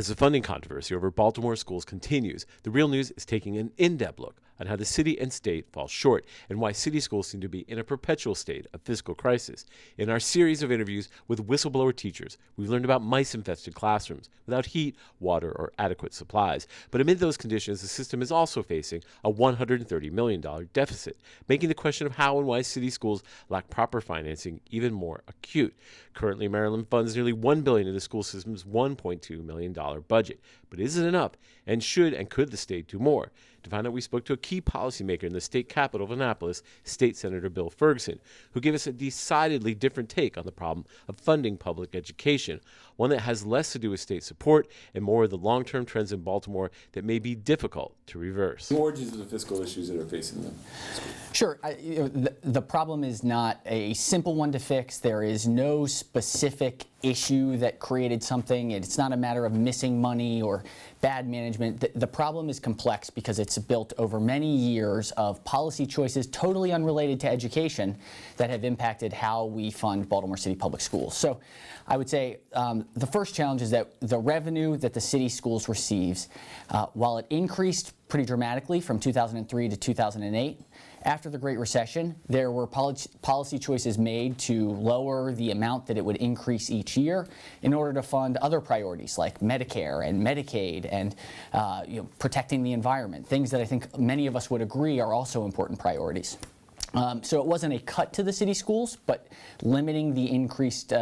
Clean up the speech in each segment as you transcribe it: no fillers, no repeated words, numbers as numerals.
As the funding controversy over Baltimore schools continues, the Real News is taking an in-depth look on how the city and state fall short and why city schools seem to be in a perpetual state of fiscal crisis. In our series of interviews with whistleblower teachers, we've learned about mice-infested classrooms without heat, water, or adequate supplies. But amid those conditions, the system is also facing a $130 million deficit, making the question of how and why city schools lack proper financing even more acute. Currently, Maryland funds nearly $1 billion in the school system's $1.2 million budget. But is it enough? And should and could the state do more? To find out, we spoke to a key policymaker in the state capital of Annapolis, State Senator Bill Ferguson, who gave us a decidedly different take on the problem of funding public education, one that has less to do with state support and more of the long-term trends in Baltimore that may be difficult to reverse. The origins of the fiscal issues that are facing them. Sure. The problem is not a simple one to fix. There is no specific issue that created something. It's not a matter of missing money or bad management. The problem is complex because it's built over many years of policy choices totally unrelated to education that have impacted how we fund Baltimore City Public Schools. So I would say the first challenge is that the revenue that the city schools receives, while it increased pretty dramatically from 2003 to 2008, after the Great Recession, there were policy choices made to lower the amount that it would increase each year in order to fund other priorities like Medicare and Medicaid and protecting the environment, things that I think many of us would agree are also important priorities. So it wasn't a cut to the city schools, but limiting the increased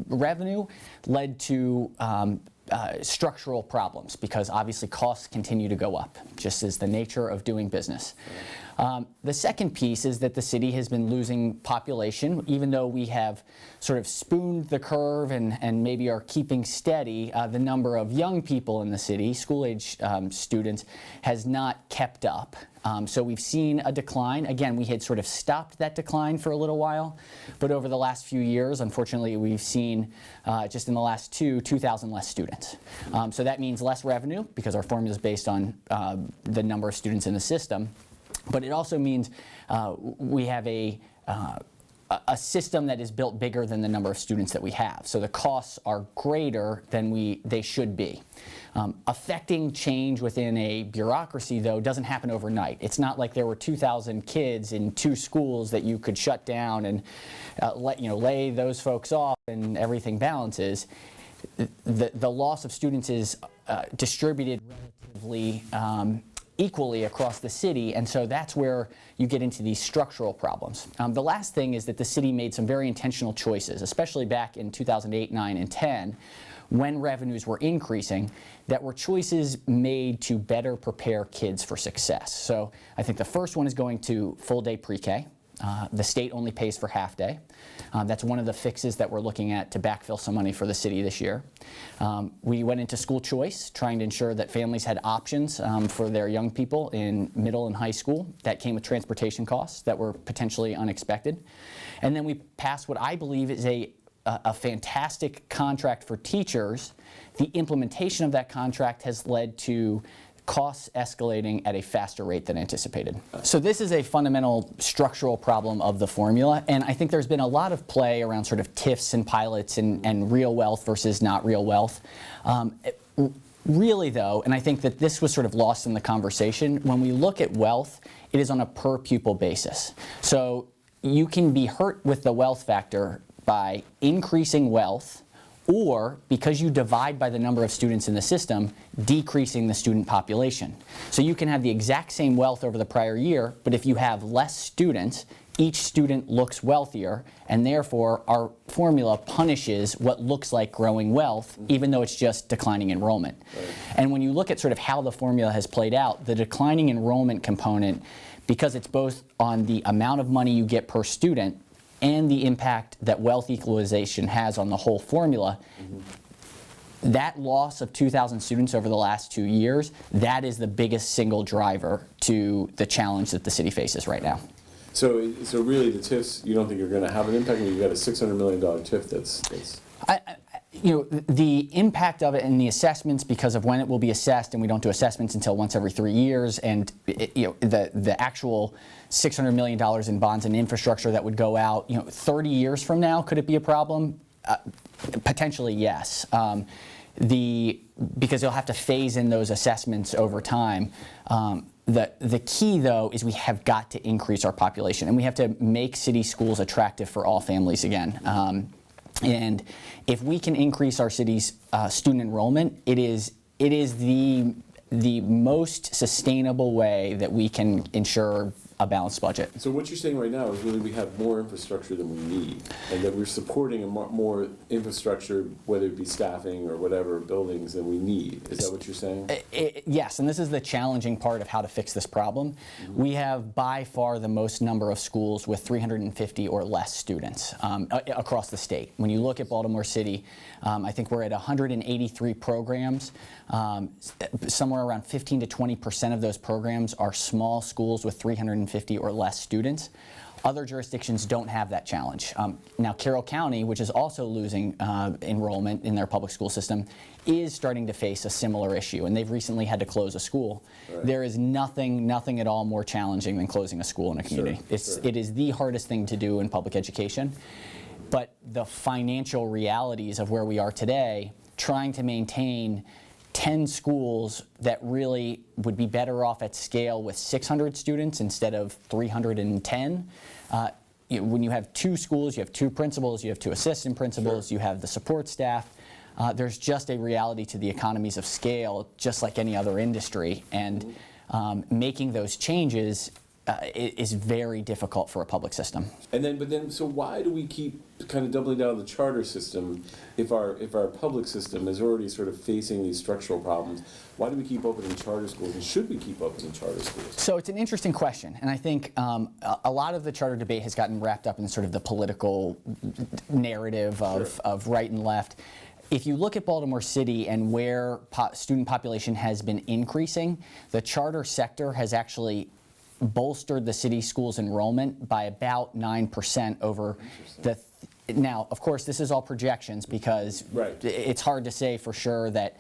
revenue led to structural problems because obviously costs continue to go up, just as the nature of doing business. The second piece is that the city has been losing population, even though we have sort of spooned the curve and maybe are keeping steady. The number of young people in the city, school-age students, has not kept up. So we've seen a decline. Again, we had sort of stopped that decline for a little while, but over the last few years, unfortunately, we've seen just in the last 2,000 less students. So that means less revenue because our formula is based on the number of students in the system. But it also means we have a system that is built bigger than the number of students that we have. So the costs are greater than they should be. Affecting change within a bureaucracy, though, doesn't happen overnight. It's not like there were 2,000 kids in 2 schools that you could shut down and lay those folks off and everything balances. The loss of students is distributed relatively equally across the city, and so that's where you get into these structural problems. The last thing is that the city made some very intentional choices, especially back in 2008, 9, and 10, when revenues were increasing, that were choices made to better prepare kids for success. So I think the first one is going to full-day pre-K. The state only pays for half-day. That's one of the fixes that we're looking at to backfill some money for the city this year. We went into school choice, trying to ensure that families had options for their young people in middle and high school. That came with transportation costs that were potentially unexpected. And then we passed what I believe is a fantastic contract for teachers. The implementation of that contract has led to costs escalating at a faster rate than anticipated. So this is a fundamental structural problem of the formula, and I think there's been a lot of play around sort of TIFs and pilots and real wealth versus not real wealth. Really though, and I think that this was sort of lost in the conversation, when we look at wealth, it is on a per pupil basis. So you can be hurt with the wealth factor by increasing wealth, or because you divide by the number of students in the system, decreasing the student population. So you can have the exact same wealth over the prior year, but if you have less students, each student looks wealthier, and therefore our formula punishes what looks like growing wealth, even though it's just declining enrollment. Right. And when you look at sort of how the formula has played out, the declining enrollment component, because it's both on the amount of money you get per student and the impact that wealth equalization has on the whole formula, that loss of 2,000 students over the last 2 years, that is the biggest single driver to the challenge that the city faces right now. So really the TIFs, you don't think you're going to have an impact? I mean, you've got a $600 million TIF that's... The impact of it and the assessments, because of when it will be assessed, and we don't do assessments until once every 3 years, and the actual $600 million in bonds and infrastructure that would go out, 30 years from now, could it be a problem? Potentially, yes. because they'll have to phase in those assessments over time. The key, though, is we have got to increase our population, and we have to make city schools attractive for all families again. And if we can increase our city's student enrollment, it is the most sustainable way that we can ensure a balanced budget. So what you're saying right now is really we have more infrastructure than we need, and that we're supporting more infrastructure, whether it be staffing or whatever, buildings, than we need. Is that what you're saying? Yes, and this is the challenging part of how to fix this problem. Mm-hmm. We have by far the most number of schools with 350 or less students across the state. When you look at Baltimore City, I think we're at 183 programs. Somewhere around 15 to 20% of those programs are small schools with 350 or less students. Other jurisdictions don't have that challenge. Now, Carroll County, which is also losing enrollment in their public school system, is starting to face a similar issue, and they've recently had to close a school. Right. There is nothing at all more challenging than closing a school in a community. Sure. It is the hardest thing to do in public education, but the financial realities of where we are today, trying to maintain 10 schools that really would be better off at scale with 600 students instead of 310. When you have 2 schools, you have 2 principals, you have 2 assistant principals, you have the support staff. There's just a reality to the economies of scale, just like any other industry, and making those changes is very difficult for a public system. So why do we keep kind of doubling down on the charter system if our public system is already sort of facing these structural problems? Why do we keep opening charter schools, and should we keep opening charter schools? So it's an interesting question, and I think a lot of the charter debate has gotten wrapped up in sort of the political narrative of right and left. If you look at Baltimore City and where student population has been increasing, the charter sector has actually bolstered the city schools enrollment by about 9% over now, of course, this is all projections because it's hard to say for sure that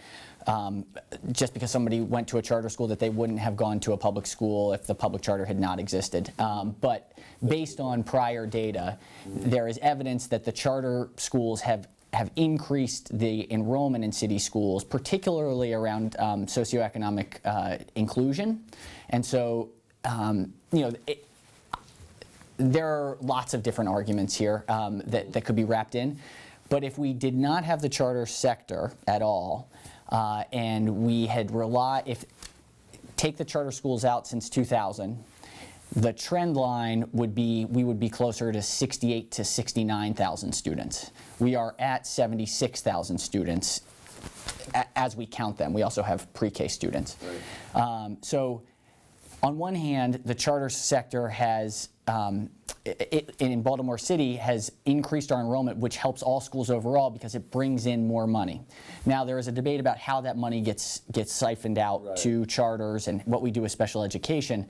just because somebody went to a charter school that they wouldn't have gone to a public school if the public charter had not existed. But based on prior data, there is evidence that the charter schools have increased the enrollment in city schools, particularly around socioeconomic inclusion. And so there are lots of different arguments here that could be wrapped in. But if we did not have the charter sector at all, and we had take the charter schools out since 2000, the trend line would be we would be closer to 68 to 69,000 students. We are at 76,000 students as we count them. We also have pre-K students. Right. So on one hand, the charter sector has, in Baltimore City, has increased our enrollment, which helps all schools overall because it brings in more money. Now, there is a debate about how that money gets siphoned out to charters and what we do with special education.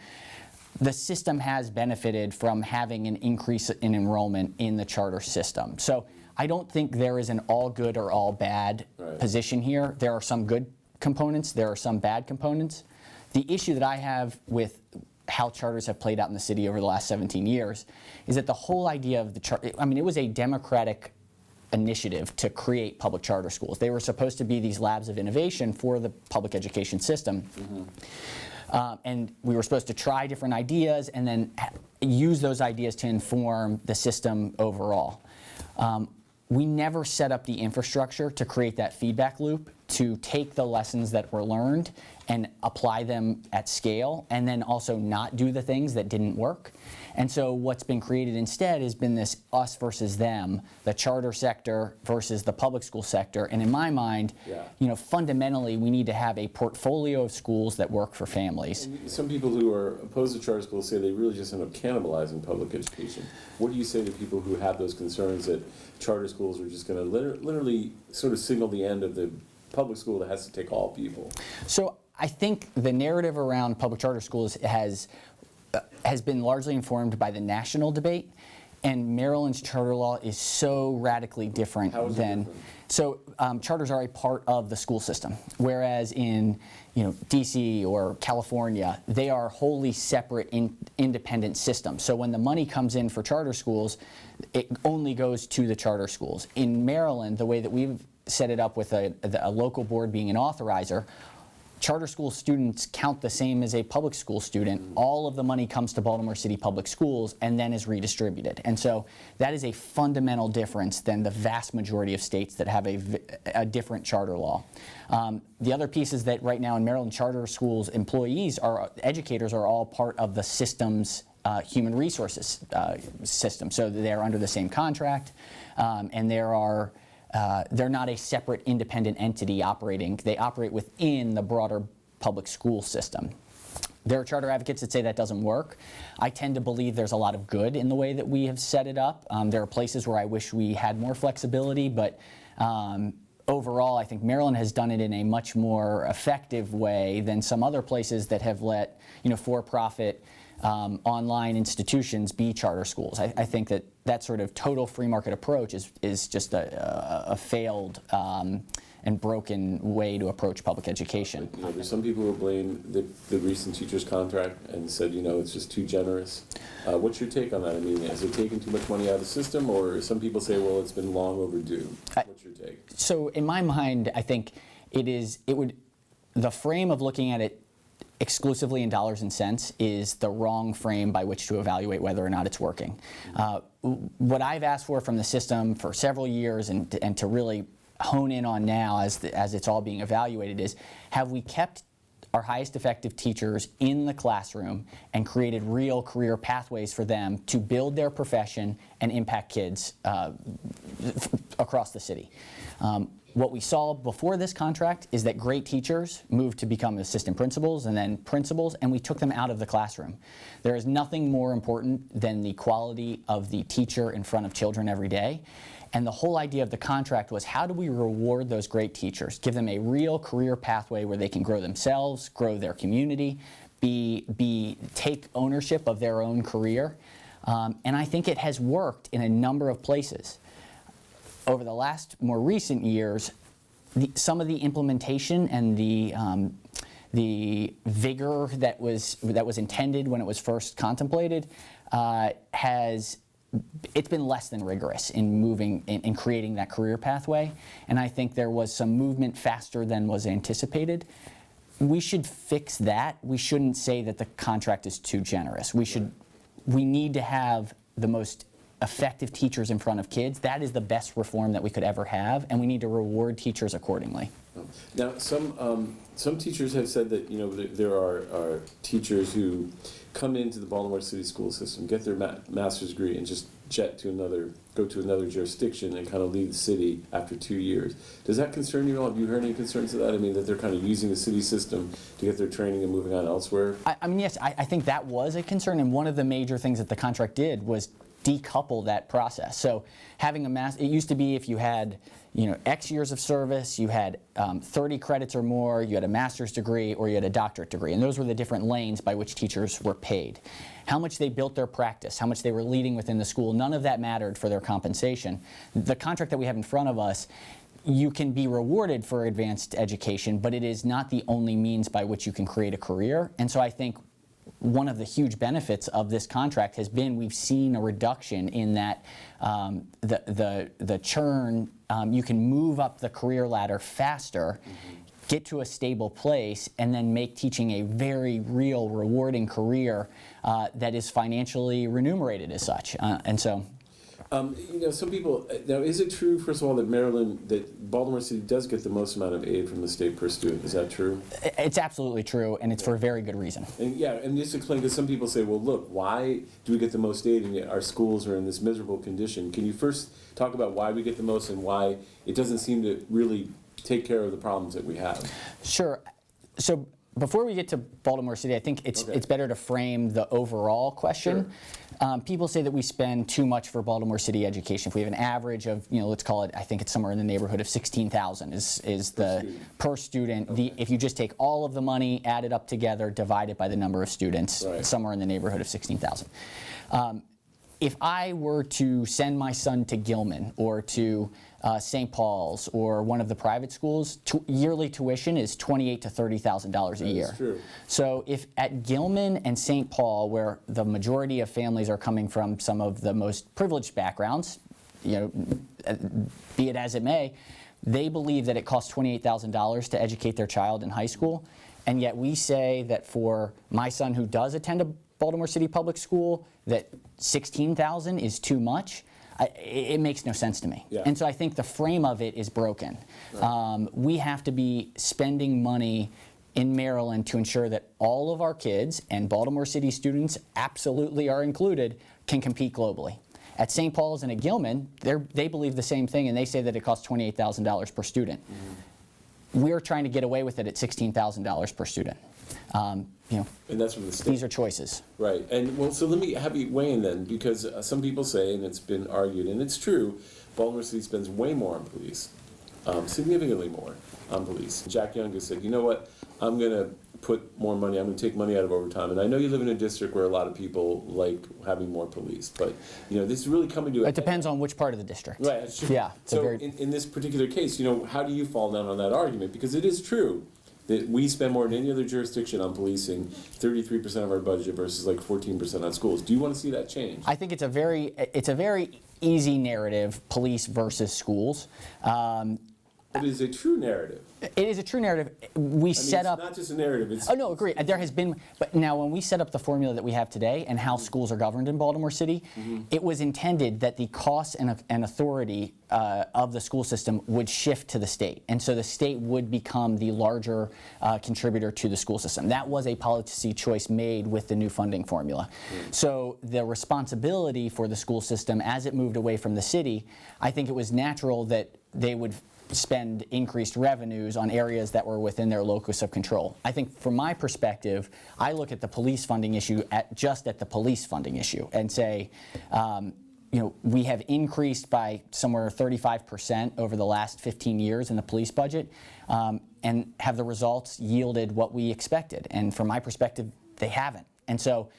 The system has benefited from having an increase in enrollment in the charter system. So I don't think there is an all good or all bad position here. There are some good components, there are some bad components. The issue that I have with how charters have played out in the city over the last 17 years is that the whole idea of the charter, I mean, it was a democratic initiative to create public charter schools. They were supposed to be these labs of innovation for the public education system. Mm-hmm. And we were supposed to try different ideas and then use those ideas to inform the system overall. We never set up the infrastructure to create that feedback loop, to take the lessons that were learned and apply them at scale, and then also not do the things that didn't work. And so what's been created instead has been this us versus them, the charter sector versus the public school sector. And in my mind, fundamentally, we need to have a portfolio of schools that work for families. And some people who are opposed to charter schools say they really just end up cannibalizing public education. What do you say to people who have those concerns that charter schools are just going to literally sort of signal the end of the public school that has to take all people? So I think the narrative around public charter schools has been largely informed by the national debate, and Maryland's charter law is so radically different than. So charters are a part of the school system, whereas in D.C. or California, they are wholly separate independent systems. So when the money comes in for charter schools, it only goes to the charter schools. In Maryland, the way that we've set it up with a local board being an authorizer, charter school students count the same as a public school student. All of the money comes to Baltimore City Public Schools and then is redistributed. And so that is a fundamental difference than the vast majority of states that have a different charter law. The other piece is that right now in Maryland, charter schools educators are all part of the system's human resources system. So they're under the same contract, and they're not a separate independent entity operating. They operate within the broader public school system. There are charter advocates that say that doesn't work. I tend to believe there's a lot of good in the way that we have set it up. There are places where I wish we had more flexibility, but overall, I think Maryland has done it in a much more effective way than some other places that have let for-profit online institutions be charter schools. I think that sort of total free market approach is just a failed and broken way to approach public education. There's some people who blame the recent teachers' contract and said, it's just too generous. What's your take on that? I mean, has it taken too much money out of the system, or some people say, well, it's been long overdue? What's your take? So in my mind, I think the frame of looking at it exclusively in dollars and cents is the wrong frame by which to evaluate whether or not it's working. What I've asked for from the system for several years and to really hone in on now as it's all being evaluated is, have we kept our highest effective teachers in the classroom and created real career pathways for them to build their profession and impact kids across the city? What we saw before this contract is that great teachers moved to become assistant principals and then principals, and we took them out of the classroom. There is nothing more important than the quality of the teacher in front of children every day. And the whole idea of the contract was, how do we reward those great teachers, give them a real career pathway where they can grow themselves, grow their community, take ownership of their own career. And I think it has worked in a number of places. Over the last more recent years, some of the implementation and the vigor that was intended when it was first contemplated it's been less than rigorous in creating that career pathway. And I think there was some movement faster than was anticipated. We should fix that. We shouldn't say that the contract is too generous. We need to have the most effective teachers in front of kids. That is the best reform that we could ever have, and we need to reward teachers accordingly. Now, some teachers have said that there are teachers who come into the Baltimore City school system, get their master's degree, and just go to another jurisdiction and kind of leave the city after 2 years. Does that concern you at all? Have you heard any concerns of that? I mean, that they're kind of using the city system to get their training and moving on elsewhere? I mean, yes, I think that was a concern, and one of the major things that the contract did was decouple that process. So having it used to be if you had X years of service, you had 30 credits or more, you had a master's degree, or you had a doctorate degree. And those were the different lanes by which teachers were paid. How much they built their practice, how much they were leading within the school, none of that mattered for their compensation. The contract that we have in front of us, you can be rewarded for advanced education, but it is not the only means by which you can create a career. And so I think one of the huge benefits of this contract has been we've seen a reduction in that the churn. You can move up the career ladder faster, get to a stable place, and then make teaching a very real, rewarding career that is financially remunerated as such. Some people, now is it true, first of all, that Baltimore City does get the most amount of aid from the state per student? Is that true? It's absolutely true, and it's for a very good reason. And just explain, because some people say, well, look, why do we get the most aid and yet our schools are in this miserable condition? Can you first talk about why we get the most and why it doesn't seem to really take care of the problems that we have? Sure. So before we get to Baltimore City, I think it's better to frame the overall question. Sure. People say that we spend too much for Baltimore City education. If we have an average of, let's call it, I think it's somewhere in the neighborhood of $16,000 is the per student. If you just take all of the money, add it up together, divide it by the number of students, somewhere in the neighborhood of $16,000. If I were to send my son to Gilman or to St. Paul's or one of the private schools, yearly tuition is $28,000 to $30,000 a year. That's true. So if at Gilman and St. Paul, where the majority of families are coming from some of the most privileged backgrounds, be it as it may, They believe that it costs $28,000 to educate their child in high school, and yet we say that for my son who does attend a Baltimore City public school, that $16,000 is too much. It makes no sense to me. Yeah. And so I think the frame of it is broken. Right. We have to be spending money in Maryland to ensure that all of our kids, and Baltimore City students absolutely are included, can compete globally. At St. Paul's and at Gilman, they believe the same thing, and they say that it costs $28,000 per student. We're trying to get away with it at $16,000 per student. And that's from the state. These are choices. Right. And well, so let me have you weigh in then, because some people say, and it's been argued, and it's true, Baltimore City spends way more on police, significantly more on police. Jack Young has said, you know what, I'm going to put more money, I'm going to take money out of overtime. And I know you live in a district where a lot of people like having more police, but this is really coming to It depends on which part of the district. Right, that's true. Yeah. So in this particular case, how do you fall down on that argument? Because it is true that we spend more than any other jurisdiction on policing, 33% of our budget versus like 14% on schools. Do you want to see that change? I think it's a very easy narrative, police versus schools. It is a true narrative. It is a true narrative. We set up. It's not just a narrative. It's, Oh no, agree. There has been, but now when we set up the formula that we have today and how schools are governed in Baltimore City, it was intended that the costs and authority of the school system would shift to the state, and so the state would become the larger contributor to the school system. That was a policy choice made with the new funding formula. So the responsibility for the school system, as it moved away from the city, I think it was natural that they would spend increased revenues on areas that were within their locus of control. I think from my perspective, I look at the police funding issue just at the police funding issue and say, we have increased by somewhere 35% over the last 15 years in the police budget, and have the results yielded what we expected? And from my perspective, they haven't. And so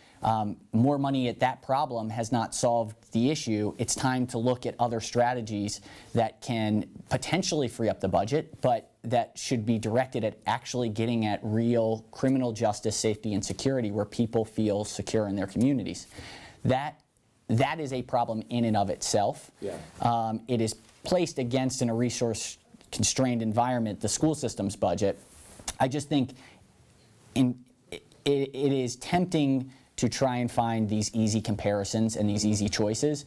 more money at that problem has not solved the issue. It's time to look at other strategies that can potentially free up the budget, but that should be directed at actually getting at real criminal justice, safety, and security where people feel secure in their communities. That is a problem in and of itself. Yeah. It is placed against, in a resource-constrained environment, the school system's budget. I just think it is tempting to try and find these easy comparisons and these easy choices.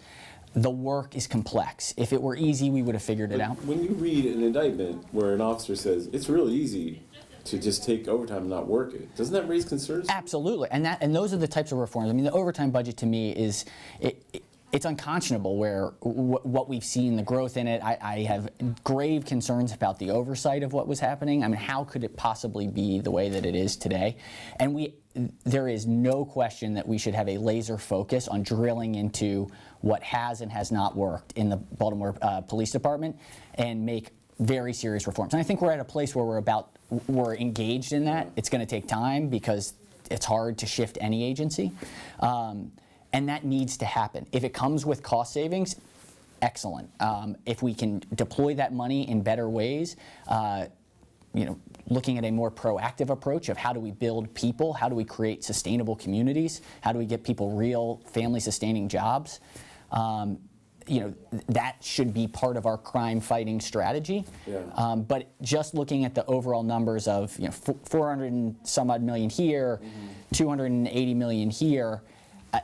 The work is complex. If it were easy, we would have figured it out. When you read an indictment where an officer says, it's really easy to just take overtime and not work it, doesn't that raise concerns? Absolutely, and those are the types of reforms. I mean, the overtime budget to me is, it's unconscionable what we've seen, the growth in it. I have grave concerns about the oversight of what was happening. I mean, how could it possibly be the way that it is today? And there is no question that we should have a laser focus on drilling into what has and has not worked in the Baltimore Police Department and make very serious reforms. And I think we're at a place where we're engaged in that. It's going to take time because it's hard to shift any agency. And that needs to happen. If it comes with cost savings, excellent. If we can deploy that money in better ways, looking at a more proactive approach of how do we build people, how do we create sustainable communities, how do we get people real family-sustaining jobs, that should be part of our crime-fighting strategy. Yeah. But just looking at the overall numbers of 400 and some odd million here, 280 million here,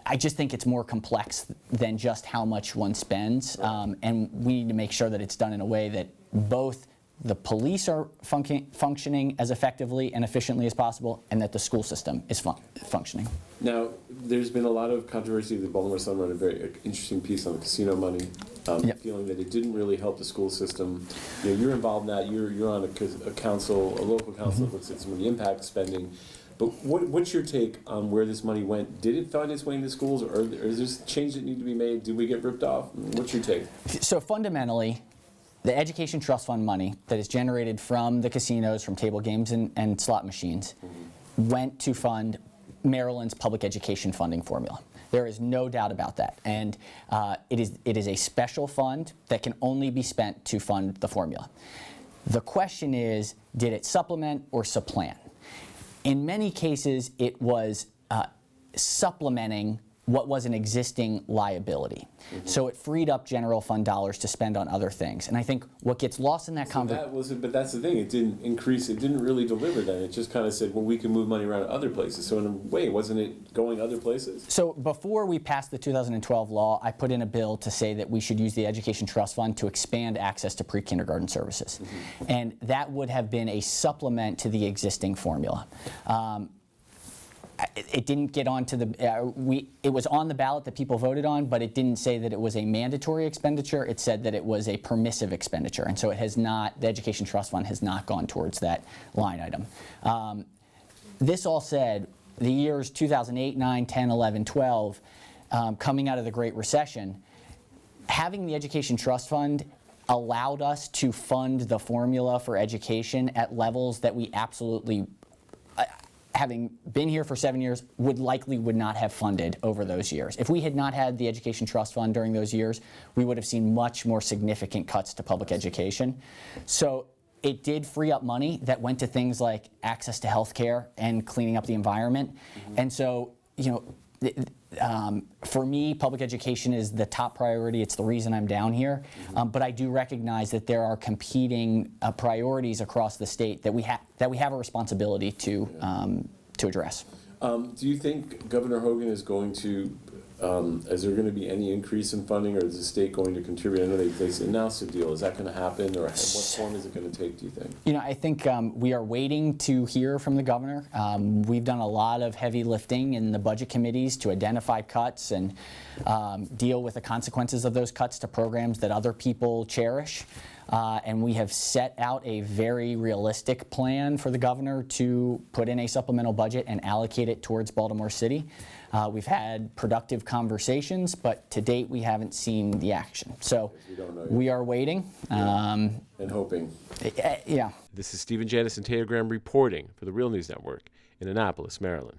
I just think it's more complex than just how much one spends, and we need to make sure that it's done in a way that both the police are functioning as effectively and efficiently as possible, and that the school system is functioning. Now, there's been a lot of controversy. The Baltimore Sun wrote a very interesting piece on the casino money, feeling that it didn't really help the school system. You're involved in that. You're on a council, a local council that looks at some of the impact spending. But what's your take on where this money went? Did it find its way into schools, or is there change that need to be made? Did we get ripped off? What's your take? So fundamentally, the education trust fund money that is generated from the casinos, from table games and slot machines, went to fund Maryland's public education funding formula. There is no doubt about that. And it is a special fund that can only be spent to fund the formula. The question is, did it supplement or supplant? In many cases, it was supplementing what was an existing liability. So it freed up general fund dollars to spend on other things. And I think what gets lost in that conversation. But that's the thing. It didn't increase. It didn't really deliver. Then it just kind of said, well, we can move money around other places. So in a way, wasn't it going other places? So before we passed the 2012 law, I put in a bill to say that we should use the Education Trust Fund to expand access to pre-kindergarten services, and that would have been a supplement to the existing formula. It didn't get onto the, it was on the ballot that people voted on, but it didn't say that it was a mandatory expenditure. It said that it was a permissive expenditure. And so it has not, the Education Trust Fund has not gone towards that line item. This all said, the years 2008, 9, 10, 11, 12, coming out of the Great Recession, having the Education Trust Fund allowed us to fund the formula for education at levels that we absolutely, having been here for 7 years, would not have funded over those years. If we had not had the Education Trust Fund during those years, we would have seen much more significant cuts to public education. So it did free up money that went to things like access to health care and cleaning up the environment. And so, you know, for me, public education is the top priority. It's the reason I'm down here. But I do recognize that there are competing priorities across the state that we have a responsibility to address. Do you think Governor Hogan is going to, is there going to be any increase in funding, or is the state going to contribute? I know they announced a deal. Is that going to happen, or what form is it going to take, do you think? You know, I think we are waiting to hear from the governor. We've done a lot of heavy lifting in the budget committees to identify cuts and deal with the consequences of those cuts to programs that other people cherish. And we have set out a very realistic plan for the governor to put in a supplemental budget and allocate it towards Baltimore City. We've had productive conversations, but to date we haven't seen the action. So we are waiting. And hoping. Yeah. This is Stephen Janis and Taya reporting for the Real News Network in Annapolis, Maryland.